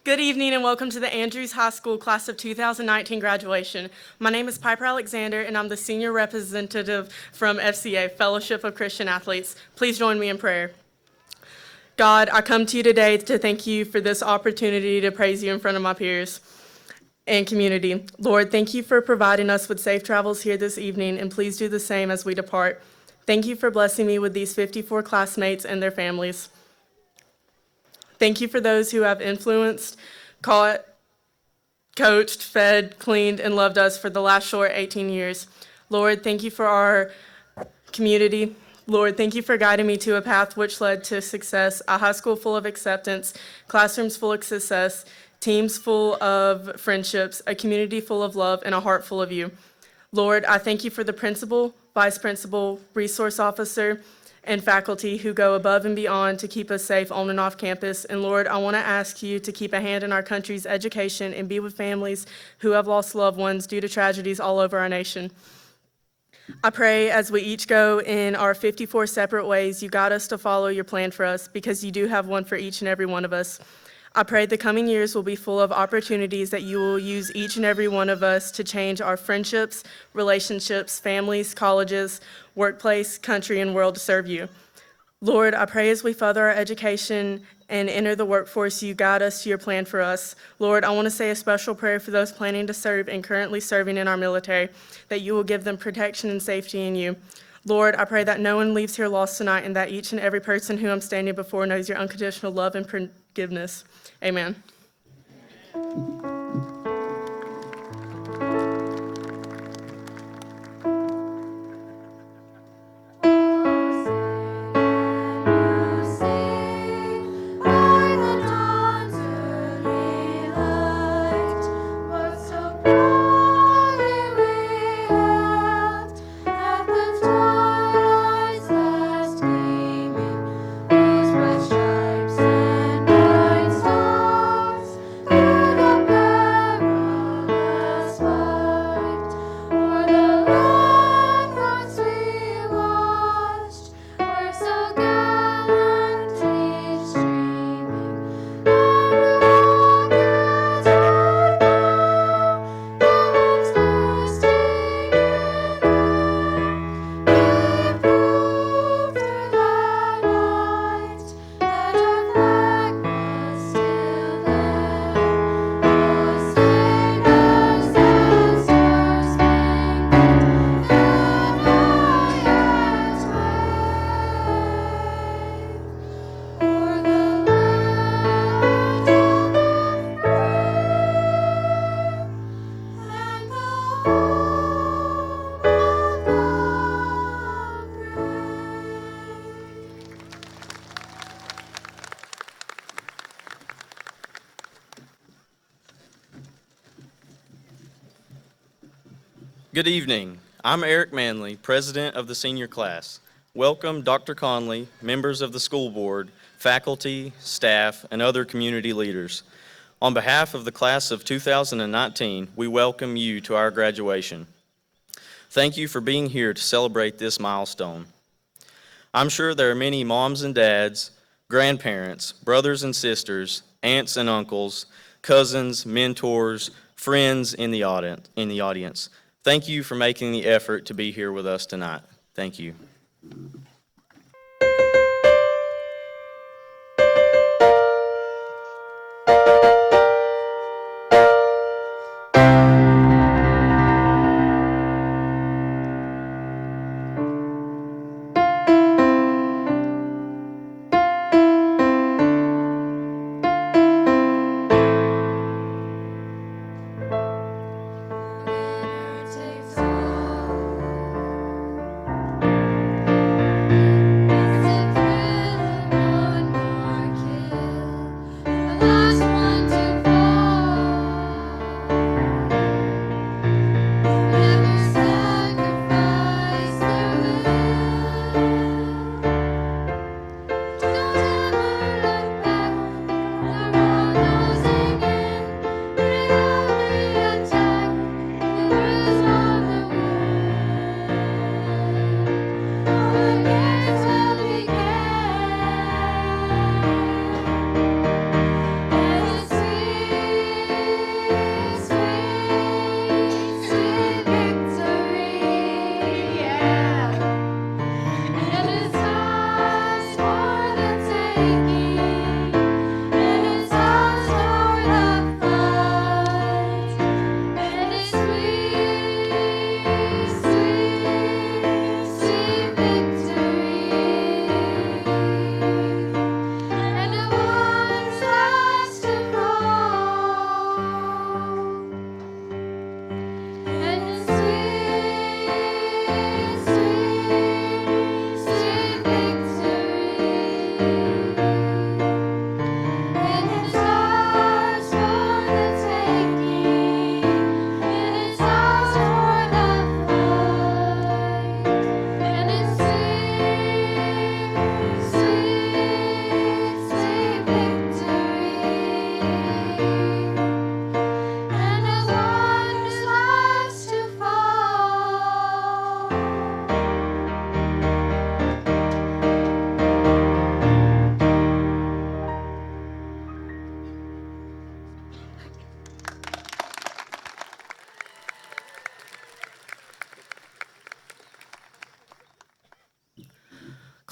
Good evening and welcome to the Andrews High School Class of 2019 graduation. My name is Piper Alexander and I'm the senior representative from FCA, Fellowship of Christian Athletes. Please join me in prayer. God, I come to you today to thank you for this opportunity to praise you in front of my peers and community. Lord, thank you for providing us with safe travels here this evening, and please do the same as we depart. Thank you for blessing me with these 54 classmates and their families. Thank you for those who have influenced, caught, coached, fed, cleaned, and loved us for the last short 18 years. Lord, thank you for our community. Lord, thank you for guiding me to a path which led to success, a high school full of acceptance, classrooms full of success, teams full of friendships, a community full of love, and a heart full of you. Lord, I thank you for the principal, vice principal, resource officer, and faculty who go above and beyond to keep us safe on and off campus. And Lord, I want to ask you to keep a hand in our country's education and be with families who have lost loved ones due to tragedies all over our nation. I pray as we each go in our 54 separate ways, you guide us to follow your plan for us because you do have one for each and every one of us. I pray the coming years will be full of opportunities that you will use each and every one of us to change our friendships, relationships, families, colleges, workplace, country, and world to serve you. Lord, I pray as we further our education and enter the workforce, you guide us to your plan for us. Lord, I want to say a special prayer for those planning to serve and currently serving in our military, that you will give them protection and safety in you. Lord, I pray that no one leaves here lost tonight and that each and every person who I'm standing before knows your unconditional love and forgiveness. Amen. Good evening. I'm Eric Manley, President of the Senior Class. Welcome Dr. Conley, members of the school board, faculty, staff, and other community leaders. On behalf of the class of 2019, we welcome you to our graduation. Thank you for being here to celebrate this milestone. I'm sure there are many moms and dads, grandparents, brothers and sisters, aunts and uncles, cousins, mentors, friends in the audience. Thank you for making the effort to be here with us tonight. Thank you.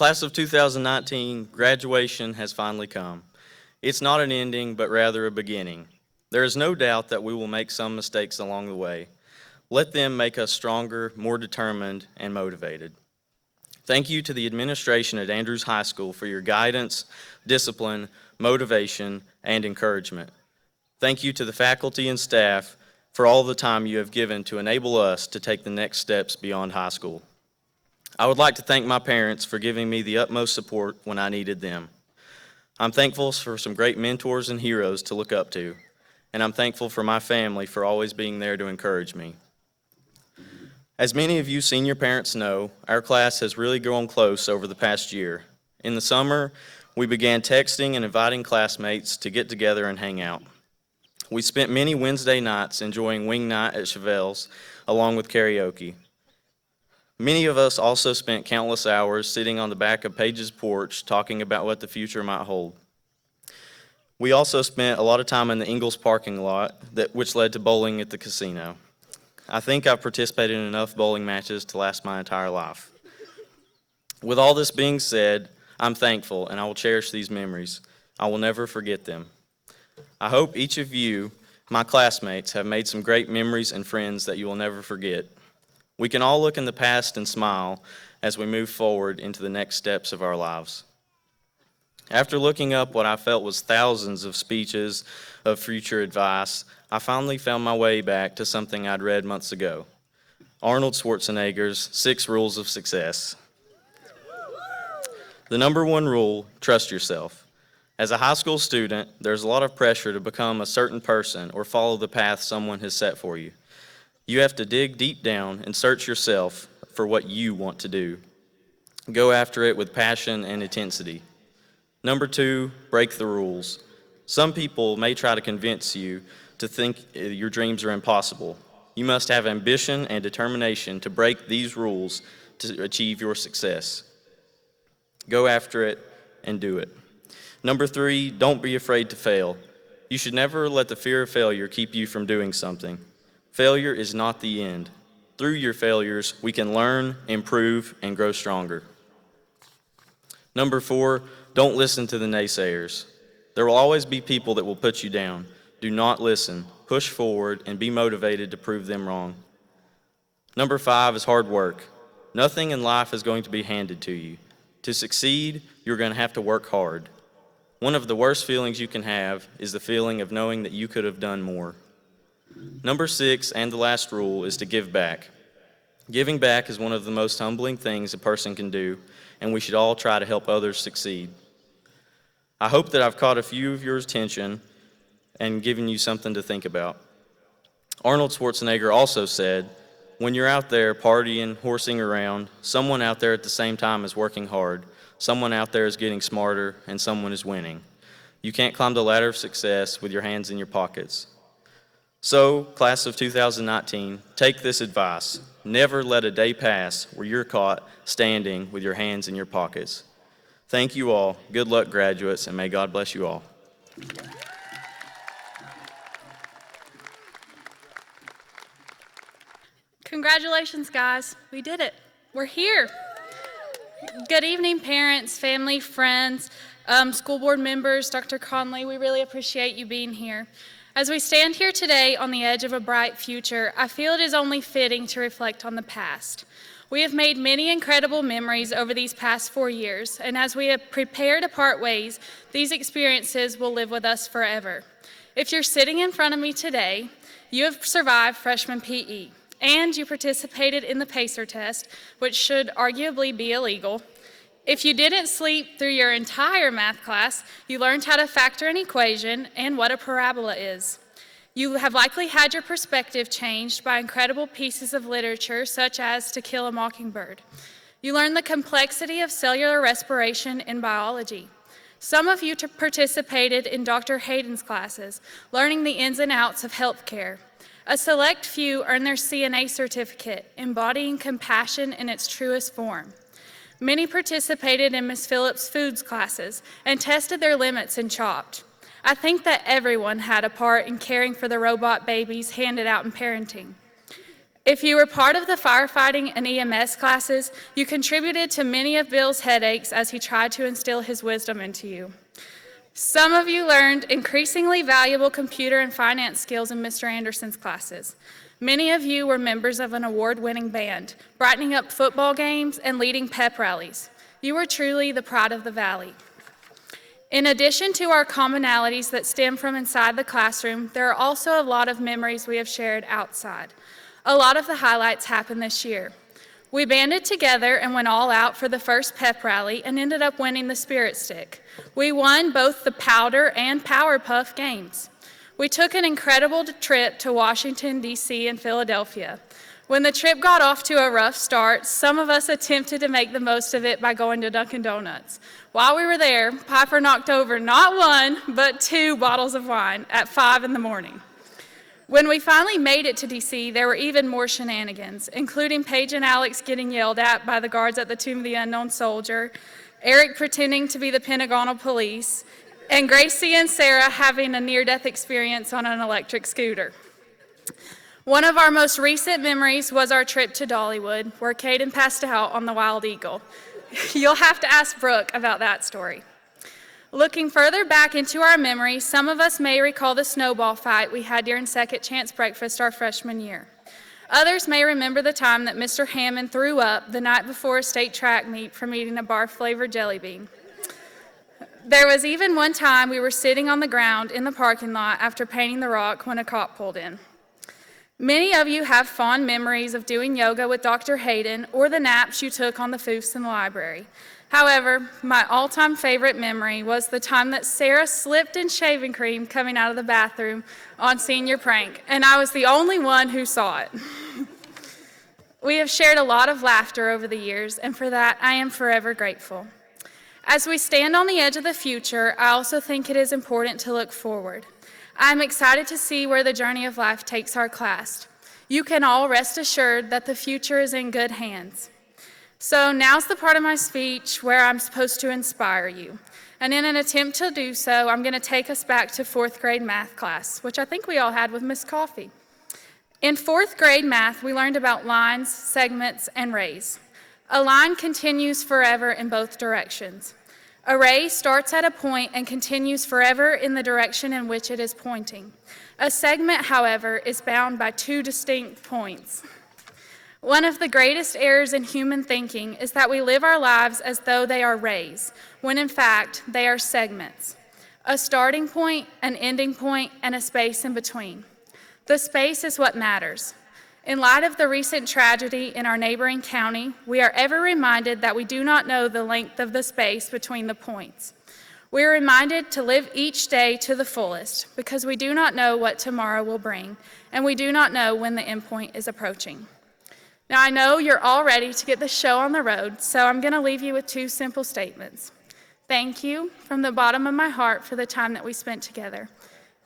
Class of 2019, graduation has finally come. It's not an ending, but rather a beginning. There is no doubt that we will make some mistakes along the way. Let them make us stronger, more determined, and motivated. Thank you to the administration at Andrews High School for your guidance, discipline, motivation, and encouragement. Thank you to the faculty and staff for all the time you have given to enable us to take the next steps beyond high school. I would like to thank my parents for giving me the utmost support when I needed them. I'm thankful for some great mentors and heroes to look up to, and I'm thankful for my family for always being there to encourage me. As many of you senior parents know, our class has really grown close over the past year. In the summer, we began texting and inviting classmates to get together and hang out. We spent many Wednesday nights enjoying wing night at Chevelle's, along with karaoke. Many of us also spent countless hours sitting on the back of Paige's porch talking about what the future might hold. We also spent a lot of time in the Ingalls parking lot, which led to bowling at the casino. I think I've participated in enough bowling matches to last my entire life. With all this being said, I'm thankful and I will cherish these memories. I will never forget them. I hope each of you, my classmates, have made some great memories and friends that you will never forget. We can all look in the past and smile as we move forward into the next steps of our lives. After looking up what I felt was thousands of speeches of future advice, I finally found my way back to something I'd read months ago. Arnold Schwarzenegger's 6 Rules of Success. The number 1 rule, trust yourself. As a high school student, there's a lot of pressure to become a certain person or follow the path someone has set for you. You have to dig deep down and search yourself for what you want to do. Go after it with passion and intensity. Number 2, break the rules. Some people may try to convince you to think your dreams are impossible. You must have ambition and determination to break these rules to achieve your success. Go after it and do it. Number 3, don't be afraid to fail. You should never let the fear of failure keep you from doing something. Failure is not the end. Through your failures, we can learn, improve, and grow stronger. Number 4, don't listen to the naysayers. There will always be people that will put you down. Do not listen. Push forward and be motivated to prove them wrong. Number 5 is hard work. Nothing in life is going to be handed to you. To succeed, you're going to have to work hard. One of the worst feelings you can have is the feeling of knowing that you could have done more. Number 6, and the last rule, is to give back. Giving back is one of the most humbling things a person can do, and we should all try to help others succeed. I hope that I've caught a few of your attention and given you something to think about. Arnold Schwarzenegger also said, when you're out there partying, horsing around, someone out there at the same time is working hard, someone out there is getting smarter, and someone is winning. You can't climb the ladder of success with your hands in your pockets. So, class of 2019, take this advice. Never let a day pass where you're caught standing with your hands in your pockets. Thank you all. Good luck, graduates, and may God bless you all. Congratulations, guys. We did it. We're here. Good evening, parents, family, friends, school board members, Dr. Conley. We really appreciate you being here. As we stand here today on the edge of a bright future, I feel it is only fitting to reflect on the past. We have made many incredible memories over these past 4 years, and as we have prepared to part ways, these experiences will live with us forever. If you're sitting in front of me today, you have survived freshman PE, and you participated in the PACER test, which should arguably be illegal. If you didn't sleep through your entire math class, you learned how to factor an equation and what a parabola is. You have likely had your perspective changed by incredible pieces of literature such as To Kill a Mockingbird. You learned the complexity of cellular respiration in biology. Some of you participated in Dr. Hayden's classes, learning the ins and outs of healthcare. A select few earned their CNA certificate, embodying compassion in its truest form. Many participated in Ms. Phillips' foods classes and tested their limits in Chopped. I think that everyone had a part in caring for the robot babies handed out in parenting. If you were part of the firefighting and EMS classes, you contributed to many of Bill's headaches as he tried to instill his wisdom into you. Some of you learned increasingly valuable computer and finance skills in Mr. Anderson's classes. Many of you were members of an award-winning band, brightening up football games and leading pep rallies. You were truly the pride of the Valley. In addition to our commonalities that stem from inside the classroom, there are also a lot of memories we have shared outside. A lot of the highlights happened this year. We banded together and went all out for the first pep rally and ended up winning the Spirit Stick. We won both the Powder and Power Puff games. We took an incredible trip to Washington, D.C. and Philadelphia. When the trip got off to a rough start, some of us attempted to make the most of it by going to Dunkin' Donuts. While we were there, Piper knocked over not one, but 2 bottles of wine at 5 in the morning. When we finally made it to D.C., there were even more shenanigans, including Paige and Alex getting yelled at by the guards at the Tomb of the Unknown Soldier, Eric pretending to be the Pentagonal Police, and Gracie and Sarah having a near-death experience on an electric scooter. One of our most recent memories was our trip to Dollywood, where Caden passed out on the Wild Eagle. You'll have to ask Brooke about that story. Looking further back into our memories, some of us may recall the snowball fight we had during Second Chance Breakfast our freshman year. Others may remember the time that Mr. Hammond threw up the night before a state track meet from eating a bar-flavored jelly bean. There was even one time we were sitting on the ground in the parking lot after painting the rock when a cop pulled in. Many of you have fond memories of doing yoga with Dr. Hayden or the naps you took on the foofs in the library. However, my all-time favorite memory was the time that Sarah slipped in shaving cream coming out of the bathroom on senior prank, and I was the only one who saw it. We have shared a lot of laughter over the years, and for that, I am forever grateful. As we stand on the edge of the future, I also think it is important to look forward. I'm excited to see where the journey of life takes our class. You can all rest assured that the future is in good hands. So now's the part of my speech where I'm supposed to inspire you. And in an attempt to do so, I'm going to take us back to 4th grade math class, which I think we all had with Miss Coffee. In 4th grade math, we learned about lines, segments, and rays. A line continues forever in both directions. A ray starts at a point and continues forever in the direction in which it is pointing. A segment, however, is bound by 2 distinct points. One of the greatest errors in human thinking is that we live our lives as though they are rays, when in fact they are segments. A starting point, an ending point, and a space in between. The space is what matters. In light of the recent tragedy in our neighboring county, we are ever reminded that we do not know the length of the space between the points. We are reminded to live each day to the fullest because we do not know what tomorrow will bring, and we do not know when the endpoint is approaching. Now, I know you're all ready to get the show on the road, so I'm going to leave you with 2 simple statements. Thank you from the bottom of my heart for the time that we spent together,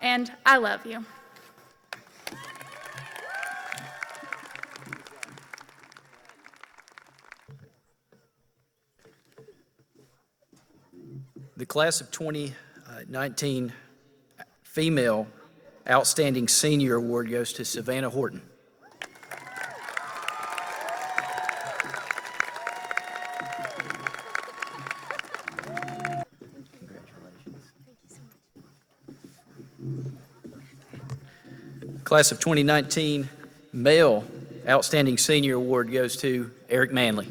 and I love you. The class of 2019 Female Outstanding Senior Award goes to Savannah Horton. Class of 2019 Male Outstanding Senior Award goes to Eric Manley.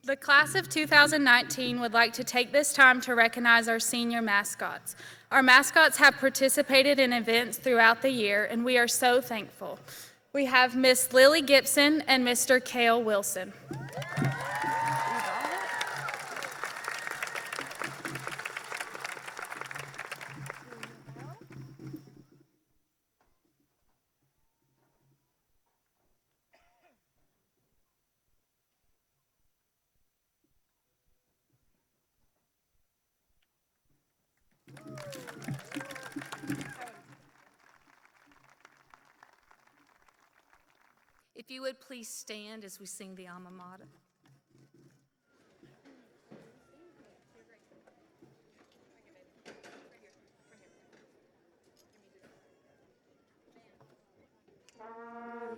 The class of 2019 would like to take this time to recognize our senior mascots. Our mascots have participated in events throughout the year, and we are so thankful. We have Miss Lily Gibson and Mr. Cale Wilson. If you would please stand as we sing the alma mater.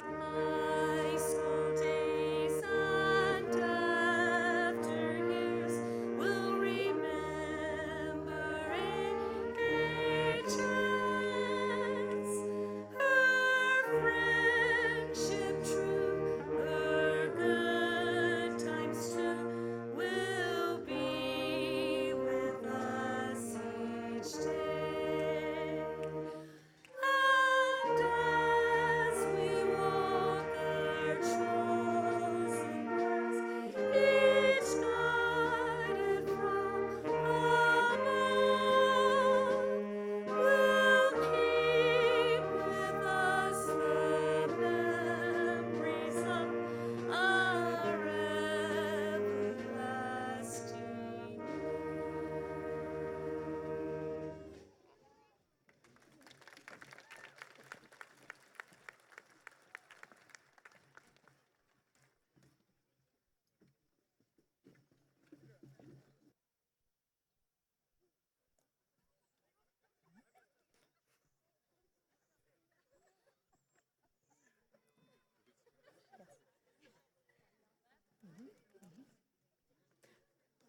High school days and after years will remember AHS. Her friendship true, her good times too will be with us each day. And as we walk our chosen paths, each guided from above, we'll keep with us the memories of our everlasting love.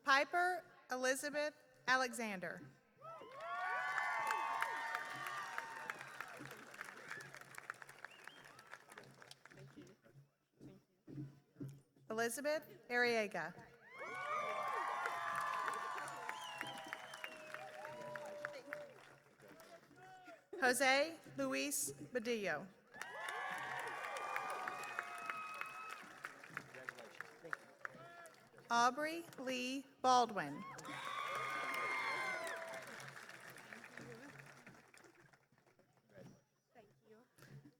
Piper Elizabeth Alexander. Elizabeth Arriaga. Jose Luis Badillo. Aubrey Lee Baldwin.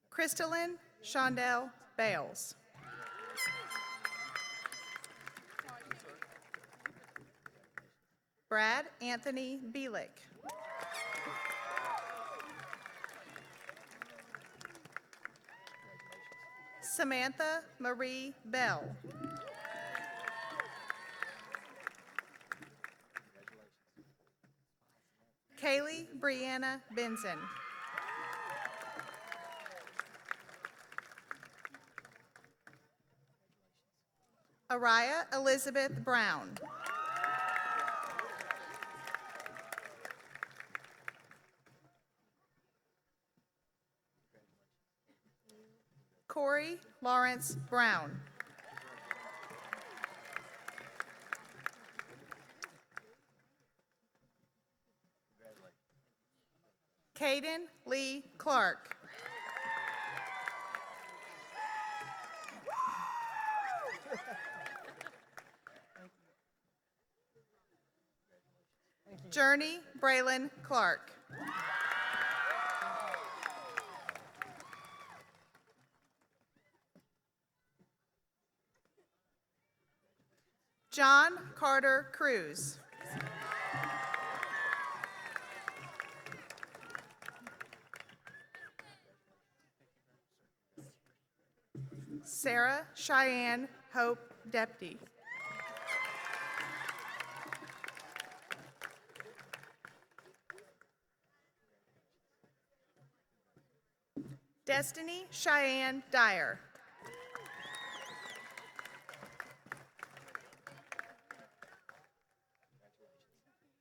Crystalline Shondell Bales. Brad Anthony Bielick. Samantha Marie Bell. Kaylee Brianna Benson. Araya Elizabeth Brown. Corey Lawrence Brown. Caden Lee Clark. Journey Braylon Clark. John Carter Cruz. Sarah Cheyenne Hope Depty. Destiny Cheyenne Dyer.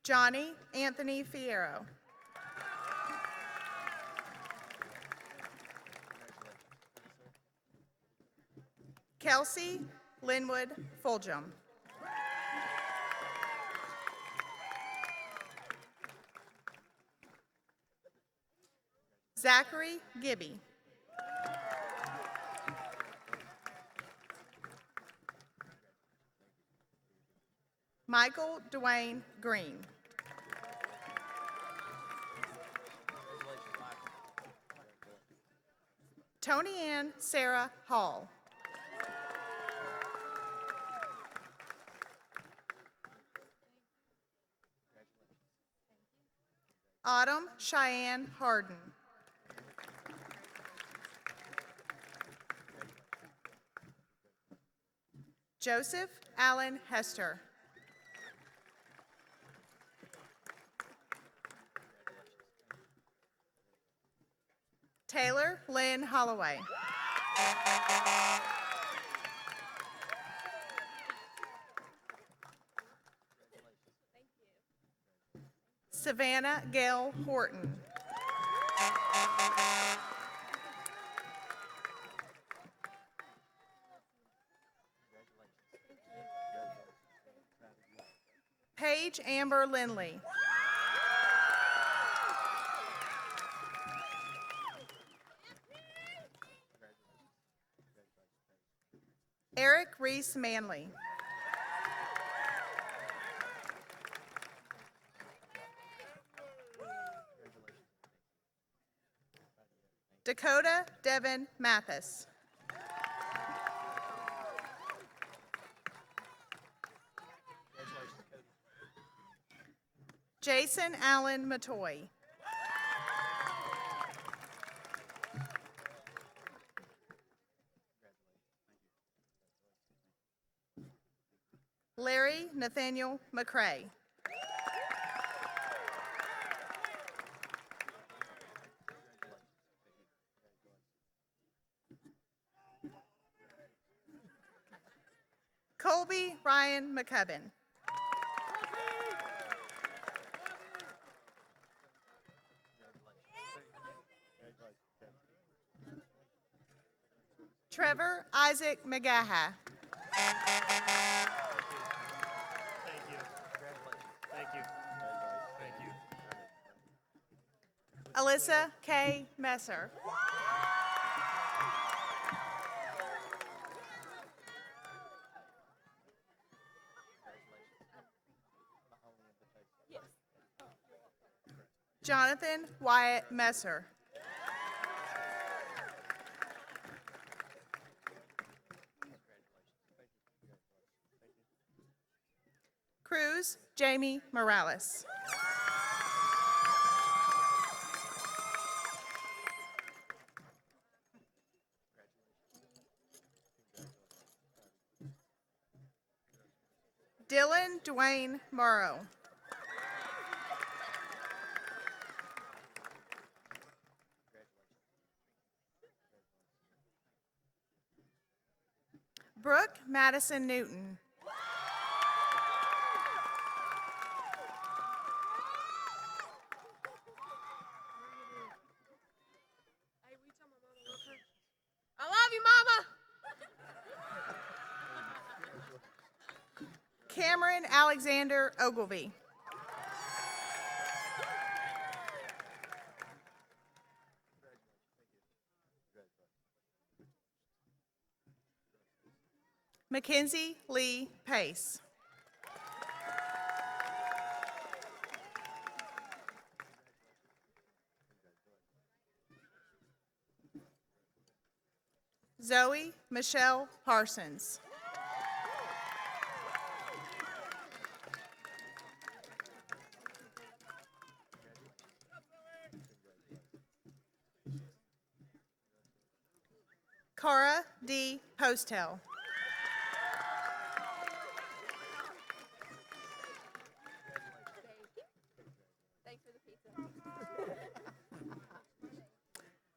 Johnny Anthony Fierro. Kelsey Linwood Fulgham. Zachary Gibby. Michael Dwayne Green. Tony Ann Sarah Hall. Autumn Cheyenne Harden. Joseph Allen Hester. Taylor Lynn Holloway. Savannah Gail Horton. Paige Amber Lindley. Eric Reese Manley. Dakota Devin Mathis. Jason Allen Matoy. Larry Nathaniel McCray. Colby Ryan McCubbin. Trevor Isaac McGaha. Alyssa K. Messer. Jonathan Wyatt Messer. Cruz Jamie Morales. Dylan Dwayne Morrow. Brooke Madison Newton. I love you, Mama. Cameron Alexander Ogilvy. Mackenzie Lee Pace. Zoe Michelle Parsons. Cara D. Postel.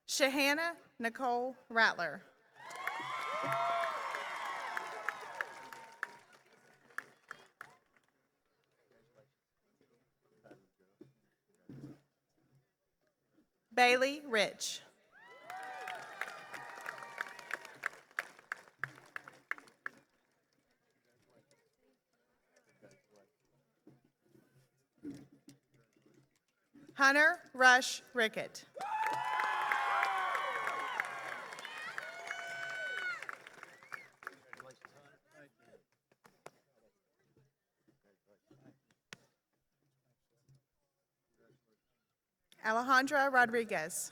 Shahana Nicole Rattler. Bailey Rich. Hunter Rush Rickett. Alejandra Rodriguez.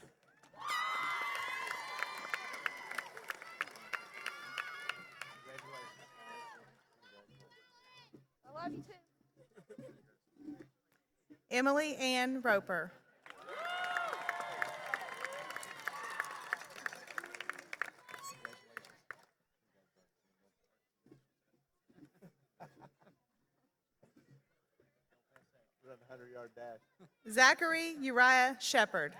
I love you too. Emily Ann Roper. Zachary Uriah Shepherd.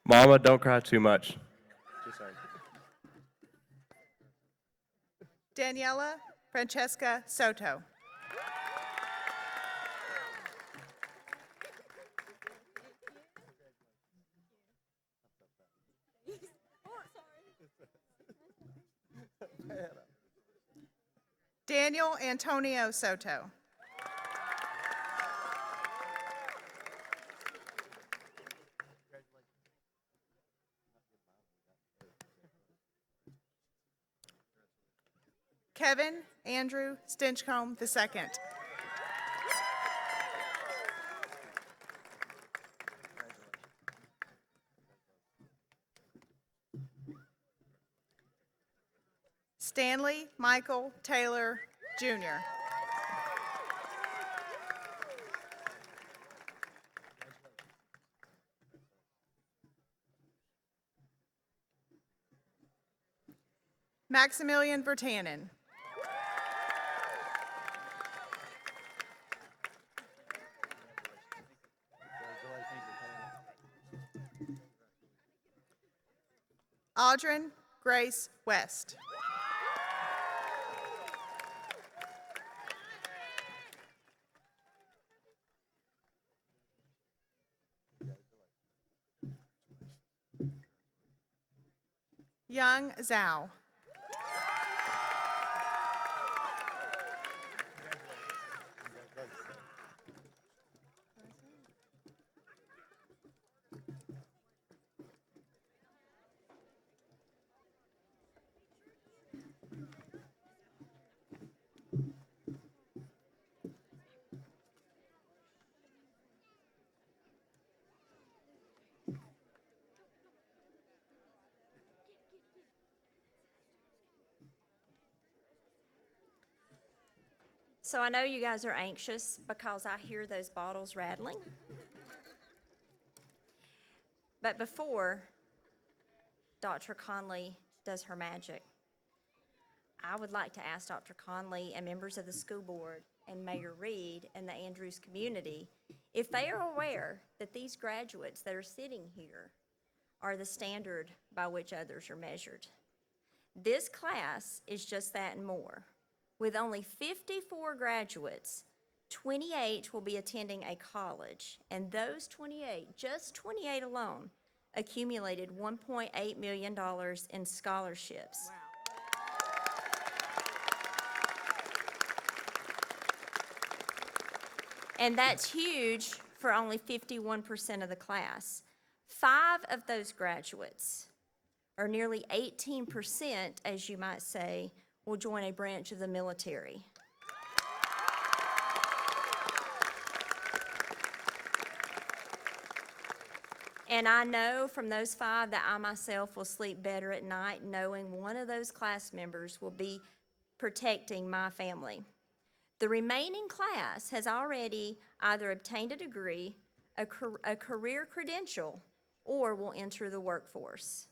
Mama, don't cry too much. Daniela Francesca Soto. Daniel Antonio Soto. Kevin Andrew Stinchcomb II. Stanley Michael Taylor Jr. Maximilian Vertanen. Audrin Grace West. Young Zhao. So I know you guys are anxious because I hear those bottles rattling. But before Dr. Conley does her magic, I would like to ask Dr. Conley and members of the school board and Mayor Reed and the Andrews community if they are aware that these graduates that are sitting here are the standard by which others are measured. This class is just that and more. With only 54 graduates, 28 will be attending a college, and those 28, just 28 alone, accumulated $1.8 million in scholarships. And that's huge for only 51% of the class. 5 of those graduates, or nearly 18%, as you might say, will join a branch of the military. And I know from those 5 that I myself will sleep better at night knowing one of those class members will be protecting my family. The remaining class has already either obtained a degree, a career credential, or will enter the workforce.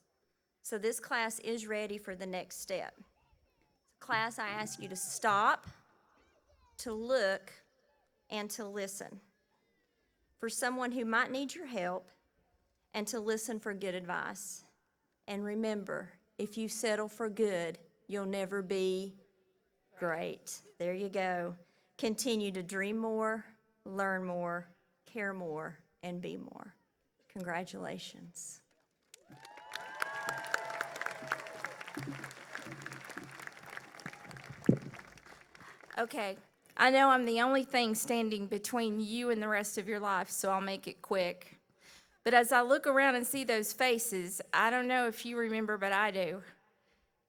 So this class is ready for the next step. Class, I ask you to stop, to look, and to listen for someone who might need your help, and to listen for good advice. And remember, if you settle for good, you'll never be great. There you go. Continue to dream more, learn more, care more, and be more. Congratulations. Okay, I know I'm the only thing standing between you and the rest of your life, so I'll make it quick. But as I look around and see those faces, I don't know if you remember, but I do.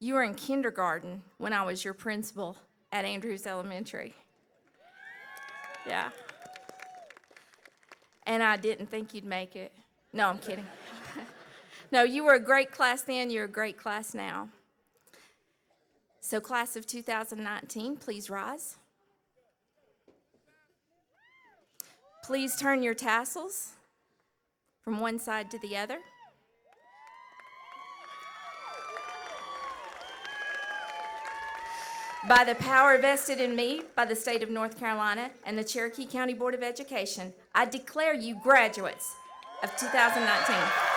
You were in kindergarten when I was your principal at Andrews Elementary. Yeah. And I didn't think you'd make it. No, I'm kidding. No, you were a great class then, you're a great class now. So class of 2019, please rise. Please turn your tassels from one side to the other. By the power vested in me by the state of North Carolina and the Cherokee County Board of Education, I declare you graduates of 2019.